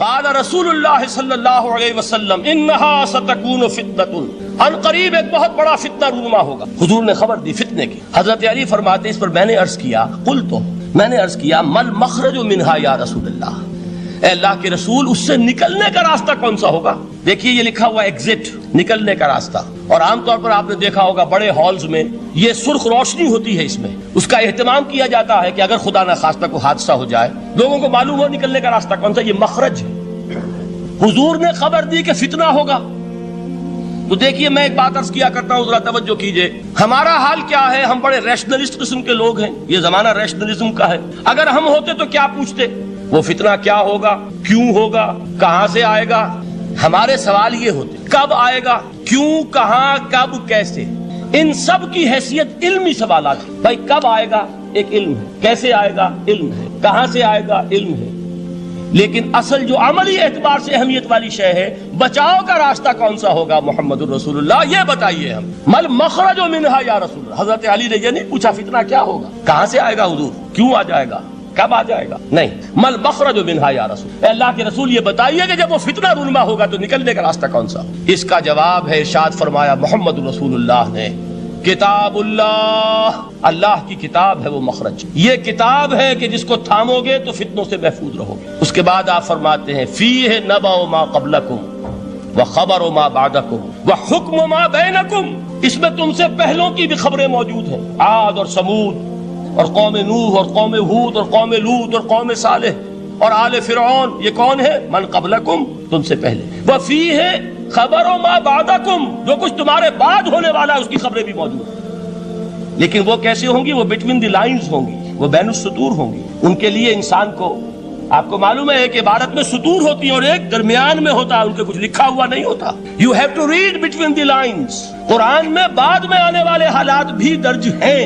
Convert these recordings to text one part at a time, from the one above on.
قال رسول اللہ صلی اللہ علیہ وسلم انہا ستکون فتنۃ، ان قریب ایک بہت بڑا فتنہ رونما ہوگا۔ حضور نے خبر دی فتنے کی۔ حضرت علی فرماتے اس پر میں نے عرض کیا، میں نے عرض کیا مل مخرج منہا یا رسول اللہ، اے اللہ کے رسول اس سے نکلنے کا راستہ کون سا ہوگا؟ دیکھیے یہ لکھا ہوا ایگزٹ، نکلنے کا راستہ، اور عام طور پر آپ نے دیکھا ہوگا بڑے ہالز میں یہ سرخ روشنی ہوتی ہے، اس میں اس کا اہتمام کیا جاتا ہے کہ اگر خدا نہ خواستہ کو حادثہ ہو جائے لوگوں کو معلوم ہو نکلنے کا راستہ کون سا، یہ مخرج ہے۔ حضور نے خبر دی کہ فتنہ ہوگا۔ تو دیکھیے میں ایک بات عرض کیا کرتا ہوں، ذرا توجہ کیجئے، ہمارا حال کیا ہے؟ ہم بڑے ریشنلسٹ قسم کے لوگ ہیں، یہ زمانہ ریشنلزم کا ہے۔ اگر ہم ہوتے تو کیا پوچھتے؟ وہ فتنہ کیا ہوگا، کیوں ہوگا، کہاں سے آئے گا؟ ہمارے سوال یہ ہوتے، کب آئے گا، کیوں، کہاں، کب، کیسے؟ ان سب کی حیثیت علمی سوالات ہیں۔ بھائی کب آئے گا ایک علم ہے، کیسے آئے گا علم ہے، کہاں سے آئے گا علم ہے، لیکن اصل جو عملی اعتبار سے اہمیت والی شے ہے، بچاؤ کا راستہ کون سا ہوگا محمد الرسول اللہ، یہ بتائیے ہم۔ مل مخرج منہا یا رسول اللہ، حضرت علی نے یہ نہیں پوچھا فتنہ کیا ہوگا، کہاں سے آئے گا حضور، کیوں آ جائے گا، کب آ جائے گا، نہیں، مل مخرج منہا یا رسول، اے اللہ کے رسول یہ بتائیے کہ جب وہ فتنہ رونما ہوگا تو نکلنے کا راستہ کون سا ہوگا؟ اس کا جواب ہے، ارشاد فرمایا محمد رسول اللہ نے، کتاب اللہ، اللہ کی کتاب ہے وہ مخرج، یہ کتاب ہے کہ جس کو تھامو گے تو فتنوں سے محفوظ رہو گے۔ اس کے بعد آپ فرماتے ہیں فیہ نبأ ما قبلکم وخبر ما بعدکم وحکم ما بینکم، اس میں تم سے پہلوں کی بھی خبریں موجود ہیں، عاد اور سمود اور قوم نوح اور قوم ہود اور قوم لوط اور قوم صالح اور آل فرعون، یہ کون ہے؟ من قبلکم، تم سے پہلے، وفیہ خبر ما بعدکم، جو کچھ تمہارے بعد ہونے والا ہے اس کی خبریں بھی موجود ہیں، لیکن وہ کیسے ہوں گی؟ وہ بٹوین دی لائنز ہوں گی، وہ بین السطور ہوں گی۔ ان کے لیے انسان کو، آپ کو معلوم ہے ایک عبارت میں سطور ہوتی ہیں اور ایک درمیان میں ہوتا ہے، ان کے کچھ لکھا ہوا نہیں ہوتا۔ You have to read between the lines. Quran میں بعد میں آنے والے حالات بھی درج ہیں،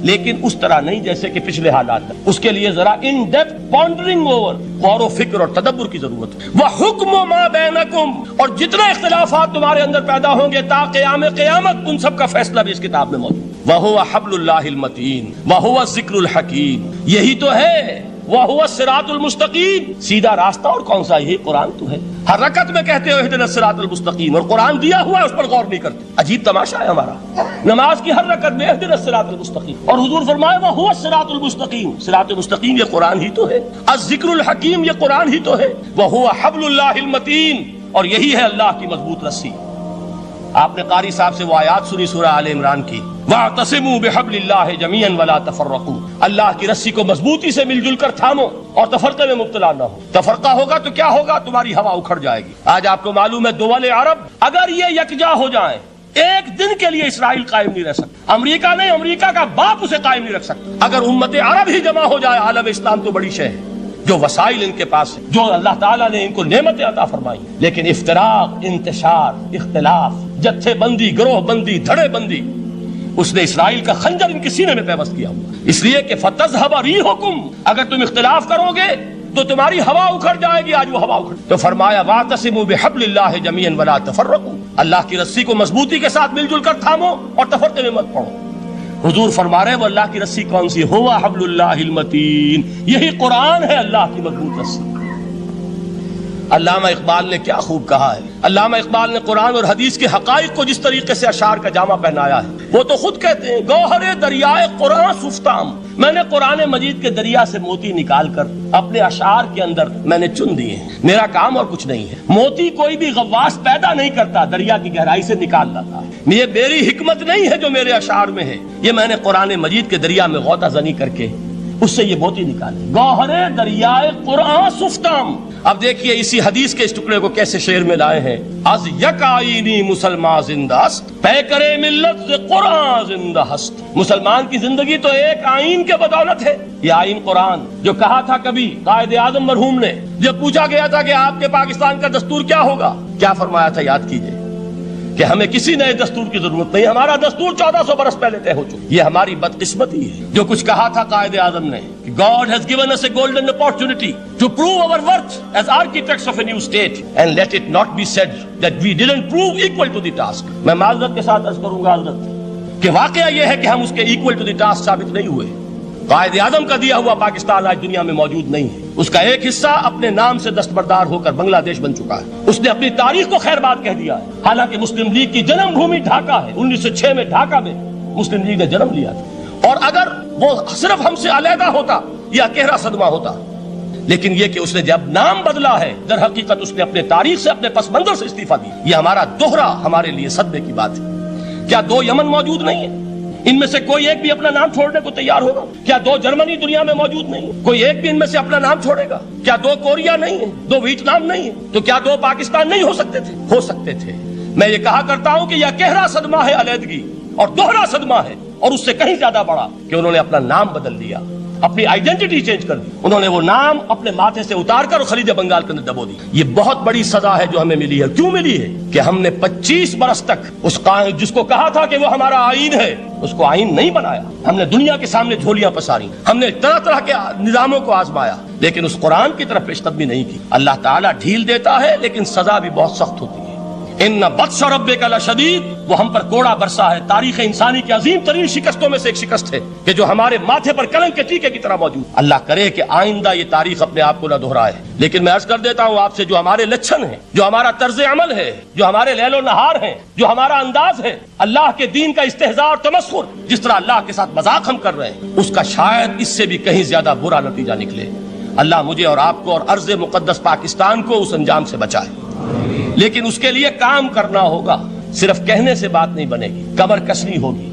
لیکن اس طرح نہیں جیسے کہ پچھلے حالات ہیں۔ اس کے لیے ذرا ان ڈیپتھ پونڈرنگ اوور، غور و فکر اور تدبر کی ضرورت ہے۔ وحکم ما بینکم، اور جتنے اختلافات تمہارے اندر پیدا ہوں گے تا قیام قیامت، ان سب کا فیصلہ بھی اس کتاب میں موجود ہے۔ وہو حبل اللہ المتین وہو الذکر الحکیم، یہی تو ہے، وہو الصراط المستقیم، سیدھا راستہ، اور کون سا؟ یہی قرآن تو ہے۔ ہر رکعت میں کہتے ہو اہدنا الصراط المستقیم، اور قرآن دیا ہوا ہے اس پر غور نہیں کرتے۔ عجیب تماشا ہے ہمارا، نماز کی ہر رکعت میں اہدنا الصراط المستقیم، اور حضور فرمائے وہو الصراط المستقیم، صراط مستقیم یہ قرآن ہی تو ہے، الذکر الحکیم یہ قرآن ہی تو ہے، وہو حبل اللہ المتین، اور یہی ہے اللہ کی مضبوط رسی۔ آپ نے قاری صاحب سے وہ آیات سنی سورہ آل عمران کی، وَاعْتَصِمُوا بِحَبْلِ اللَّهِ جَمِيعًا وَلَا تَفَرَّقُوا، اللہ کی رسی کو مضبوطی سے مل جل کر تھامو اور تفرقے میں مبتلا نہ ہو۔ تفرقہ ہوگا تو کیا ہوگا؟ تمہاری ہوا اکھڑ جائے گی۔ آج آپ کو معلوم ہے دول عرب اگر یہ یکجا ہو جائیں، ایک دن کے لیے اسرائیل قائم نہیں رہ سکتا، امریکہ نہیں، امریکہ کا باپ اسے قائم نہیں رکھ سکتا۔ اگر امت عرب ہی جمع ہو جائے، عالم اسلام تو بڑی شے ہے، جو وسائل ان کے پاس ہے، جو اللہ تعالیٰ نے ان کو نعمتیں عطا فرمائی، لیکن افتراق، انتشار، اختلاف، جتھے بندی، گروہ بندی، دھڑے بندی، اس نے اسرائیل کا خنجر ان کے سینے میں پیوست کیا ہوا، اس لیے کہ فَتَذْهَبَ رِيحُكُمْ، اگر تم اختلاف کرو گے تو تمہاری ہوا اکھڑ جائے گی۔ آج وہ ہوا اکھڑ، تو فرمایا وَاعْتَصِمُوا بِحَبْلِ اللَّهِ جَمِيعًا وَلَا تَفَرَّقُوا، اللہ کی رسی کو مضبوطی کے ساتھ مل جل کر تھامو اور تفرقے میں مت پڑو۔ حضور فرما رہے وہ اللہ کی رسی کون سی؟ ہوا حبل اللہ المتین، یہی قرآن ہے اللہ کی مضبوط رسی۔ علامہ اقبال نے کیا خوب کہا ہے، علامہ اقبال نے قرآن اور حدیث کے حقائق کو جس طریقے سے اشعار کا جامہ پہنایا ہے، وہ تو خود کہتے ہیں گوہر دریائے قرآن سفتام، میں نے قرآن مجید کے دریا سے موتی نکال کر اپنے اشعار کے اندر میں نے چن دیے ہیں، میرا کام اور کچھ نہیں ہے۔ موتی کوئی بھی غواص پیدا نہیں کرتا، دریا کی گہرائی سے نکال لاتا ہے۔ یہ میری حکمت نہیں ہے جو میرے اشعار میں ہے، یہ میں نے قرآن مجید کے دریا میں غوطہ زنی کر کے اس سے یہ موتی نکالے۔ گوہر دریائے قرآن سفتام۔ اب دیکھیے اسی حدیث کے اس ٹکڑے کو کیسے شعر میں لائے ہیں، از یک آئینی مسلمان زندہ است، پے کرے ملت سے قرآن زندہ است۔ مسلمان کی زندگی تو ایک آئین کے بدولت ہے، یہ آئین قرآن، جو کہا تھا کبھی قائد اعظم مرحوم نے جب پوچھا گیا تھا کہ آپ کے پاکستان کا دستور کیا ہوگا، کیا فرمایا تھا؟ یاد کیجئے کہ ہمیں کسی نئے دستور کی ضرورت نہیں، ہمارا دستور 1400 برس پہلے طے ہو چکا۔ یہ ہماری بدقسمتی ہے جو کچھ کہا تھا قائد اعظم نے کہ God has given us a golden opportunity to prove our worth as architects of a new state and let it not be said that we didn't prove equal to the task۔ میں معذرت کے ساتھ عرض کروں گا حضرت کہ واقعہ یہ ہے کہ ہم اس کے equal to the task ثابت نہیں ہوئے۔ قائد اعظم کا دیا ہوا پاکستان آج دنیا میں موجود نہیں ہے. اس کا ایک حصہ اپنے نام سے دستبردار ہو کر بنگلہ دیش بن چکا ہے. اس نے اپنی تاریخ کو خیر بات کہہ دیا ہے. حالانکہ مسلم لیگ کی جنم بھومی ڈھاکہ ہے. 1906 میں ڈھاکہ میں مسلم لیگ نے جنم لیا تھا. اور اگر وہ صرف ہم سے علیحدہ ہوتا یا گہرا صدمہ ہوتا، لیکن یہ کہ اس نے جب نام بدلا ہے، در حقیقت اس نے اپنے تاریخ سے، اپنے پس منظر سے استعفیٰ دیا. یہ ہمارا دوہرا ہمارے لیے صدمے کی بات ہے. کیا 2 یمن موجود نہیں ہے؟ ان میں سے کوئی ایک بھی اپنا نام چھوڑنے کو تیار ہوگا؟ کیا 2 جرمنی دنیا میں موجود نہیں ہے؟ کوئی ایک بھی ان میں سے اپنا نام چھوڑے گا؟ کیا 2 کوریا نہیں ہے؟ 2 ویتنام نہیں ہے؟ تو کیا 2 پاکستان نہیں ہو سکتے تھے؟ ہو سکتے تھے. میں یہ کہا کرتا ہوں کہ یہ گہرا صدمہ ہے علیحدگی، اور دوہرا صدمہ ہے، اور اس سے کہیں زیادہ بڑا کہ انہوں نے اپنا نام بدل دیا، اپنی آئیڈینٹی چینج کر دی. انہوں نے وہ نام اپنے ماتھے سے اتار کر خلیج بنگال کے اندر دبو دی. یہ بہت بڑی سزا ہے جو ہمیں ملی ہے. کیوں ملی ہے؟ کہ ہم نے 25 برس تک اس جس کو کہا تھا کہ وہ ہمارا آئین ہے، اس کو آئین نہیں بنایا. ہم نے دنیا کے سامنے جھولیاں پساری، ہم نے طرح طرح کے نظاموں کو آزمایا، لیکن اس قرآن کی طرف پیش قدمی نہیں کی. اللہ تعالیٰ ڈھیل دیتا ہے لیکن سزا بھی بہت سخت ہوتی ہے. ان بطش ربک لشدید، وہ ہم پر کوڑا برسا ہے. تاریخ انسانی کی عظیم ترین شکستوں میں سے ایک شکست ہے کہ جو ہمارے ماتھے پر کلنک کے ٹیکے کی طرح موجود. اللہ کرے کہ آئندہ یہ تاریخ اپنے آپ کو نہ دہرائے. لیکن میں عرض کر دیتا ہوں آپ سے، جو ہمارے لچھن ہیں، جو ہمارا طرز عمل ہے، جو ہمارے لیل و نہار ہیں، جو ہمارا انداز ہے، اللہ کے دین کا استہزاء اور تمسخر، جس طرح اللہ کے ساتھ مذاق ہم کر رہے ہیں، اس کا شاید اس سے بھی کہیں زیادہ برا نتیجہ نکلے. اللہ مجھے اور آپ کو اور ارض مقدس پاکستان کو اس انجام سے بچائے. لیکن اس کے لیے کام کرنا ہوگا. صرف کہنے سے بات نہیں بنے گی، کمر کسنی ہوگی.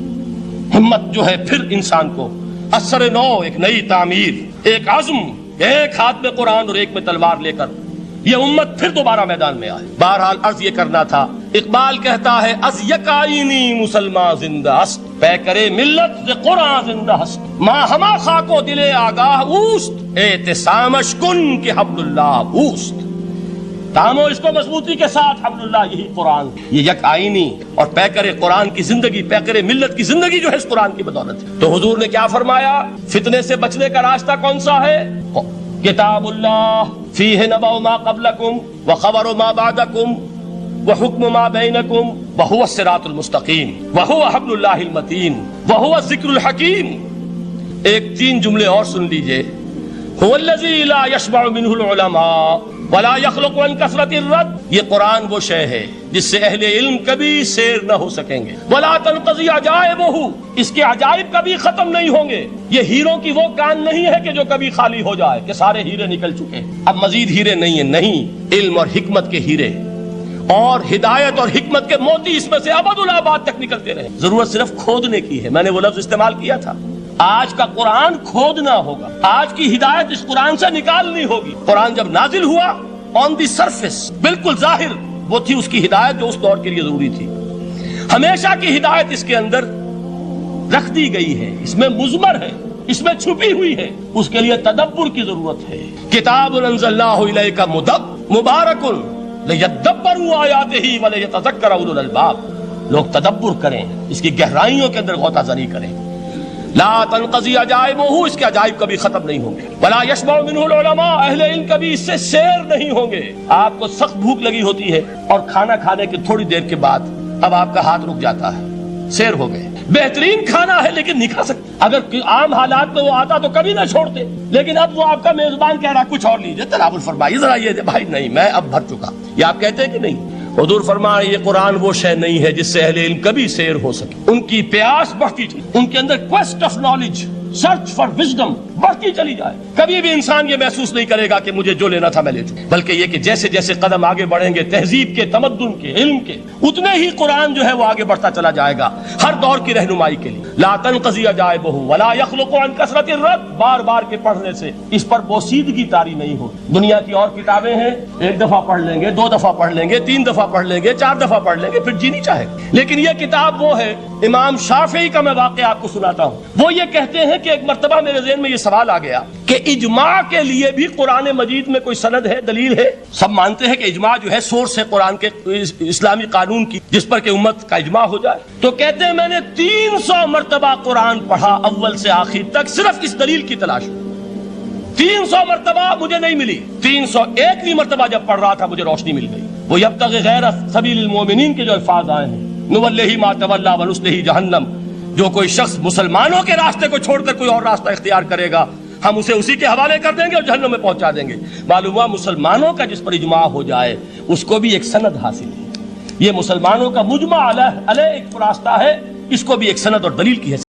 ہمت جو ہے پھر انسان کو اثر نو، ایک نئی تعمیر، ایک عزم، ایک ہاتھ میں قرآن اور ایک میں تلوار لے کر یہ امت پھر دوبارہ میدان میں آئے. بہرحال عرض یہ کرنا تھا. اقبال کہتا ہے از یک آئینی مسلمان زندہ است، پے کرے ملت ز قرآن زندہ است. ماں ہما خاک و دل آگاہ اوست، اعتصامش کن کہ حبل اللہ اوست. تامو اس کو مضبوطی کے ساتھ، حبل اللہ یہی قرآن. یہ یک آئینی اور پیکر قرآن کی زندگی، پیکر ملت کی زندگی جو ہے اس قرآن کی بدولت ہے. تو حضور نے کیا فرمایا؟ فتنے سے بچنے کا راستہ کون سا ہے؟ کتاب اللہ فیہ نبأ ما قبلکم وخبر ما بعدکم وحکم ما بینکم وہو الصراط المستقیم وہو حبل اللہ المتین وہو الذکر الحکیم. ایک 3 جملے اور سن لیجئے. هو الذی لا یشبع منہ العلماء ولا يخلق عن کثرت الرد. یہ قرآن وہ شے ہے جس سے اہل علم کبھی سیر نہ ہو سکیں گے. ولا تنقضی عجائبہ، اس کے عجائب کبھی ختم نہیں ہوں گے. یہ ہیروں کی وہ کان نہیں ہے کہ جو کبھی خالی ہو جائے کہ سارے ہیرے نکل چکے، اب مزید ہیرے نہیں ہیں. نہیں، علم اور حکمت کے ہیرے اور ہدایت اور حکمت کے موتی اس میں سے ابد الآباد تک نکلتے رہے. ضرورت صرف کھودنے کی ہے. میں نے وہ لفظ استعمال کیا تھا. آج کا قرآن کھودنا ہوگا. آج کی ہدایت اس قرآن سے نکالنی ہوگی. قرآن جب نازل ہوا آن دی سرفیس، بالکل ظاہر وہ تھی اس کی ہدایت جو اس دور کے لیے ضروری تھی. ہمیشہ کی ہدایت اس کے اندر رکھ دی گئی ہے، اس میں مضمر ہے، اس میں چھپی ہوئی ہے. اس کے لیے تدبر کی ضرورت ہے. کتاب انزلناہ الیک مبارک لیدبروا آیاتہ ولیتذکر اولو الالباب. لوگ تدبر کریں، اس کی گہرائیوں کے اندر غوطہ زنی کریں. لا تنقضی عجائبہ، اس کے عجائب کبھی ختم نہیں ہوں گے. ولا یشبع منہ العلماء، اہل علم کبھی اس سے سیر نہیں ہوں گے. آپ کو سخت بھوک لگی ہوتی ہے اور کھانا کھانے کے تھوڑی دیر کے بعد اب آپ کا ہاتھ رک جاتا ہے، سیر ہو گئے. بہترین کھانا ہے لیکن نہیں کھا سکتے. اگر عام حالات میں وہ آتا تو کبھی نہ چھوڑتے، لیکن اب وہ آپ کا میزبان کہہ رہا کچھ اور لیجیے، تناول فرمائیے ذرا. یہ بھائی نہیں، میں اب بھر چکا. یہ آپ کہتے ہیں کہ نہیں؟ حضور فرمائے یہ قرآن وہ شے نہیں ہے جس سے اہل علم کبھی سیر ہو سکے. ان کی پیاس بڑھتی تھی، ان کے اندر quest of knowledge, search for wisdom بڑھتی چلی جائے. کبھی بھی انسان یہ محسوس نہیں کرے گا کہ مجھے جو لینا تھا میں لے چکا، بلکہ یہ کہ جیسے جیسے قدم آگے بڑھیں گے تہذیب کے، تمدن کے، علم کے، اتنے ہی قرآن جو ہے وہ آگے بڑھتا چلا جائے گا ہر دور کی رہنمائی کے لیے. لا تنقضی عجائبہ ولا یخلق عن کثرت الرد، بار بار کے پڑھنے سے اس پر بوسیدگی طاری نہیں ہو. دنیا کی اور کتابیں ہیں، 1 دفعہ پڑھ لیں گے، 2 دفعہ پڑھ لیں گے، 3 دفعہ پڑھ لیں گے، 4 دفعہ پڑھ لیں گے، پھر جی نہیں چاہے. لیکن یہ کتاب وہ ہے. امام شافعی کا میں واقعہ آپ کو سناتا ہوں. وہ یہ کہتے ہیں کہ ایک مرتبہ میرے ذہن میں یہ سوال آ گیا کہ اجماع کے لیے بھی قرآن مجید میں کوئی سند ہے، دلیل ہے؟ سب مانتے ہیں کہ اجماع جو ہے سورس ہے قرآن کے اسلامی قانون کی، جس پر کہ امت کا اجماع ہو جائے. تو کہتے ہیں میں نے 300 مرتبہ قرآن پڑھا اول سے آخر تک، صرف اس دلیل کی تلاش میں. 300 مرتبہ مجھے نہیں ملی. 301ویں مرتبہ جب پڑھ رہا تھا مجھے روشنی مل گئی. وہ یبتغی غیر سبیل المومنین کے جو الفاظ آئے ہیں، نولہ ما تولی ونصلہ جہنم، جو کوئی شخص مسلمانوں کے راستے کو چھوڑ کر کوئی اور راستہ اختیار کرے گا ہم اسے اسی کے حوالے کر دیں گے اور جہنم میں پہنچا دیں گے. معلوم ہوا مسلمانوں کا جس پر اجماع ہو جائے اس کو بھی ایک سند حاصل ہے. یہ مسلمانوں کا مجمع علیہ ایک راستہ ہے، اس کو بھی ایک سند اور دلیل کی حیثیت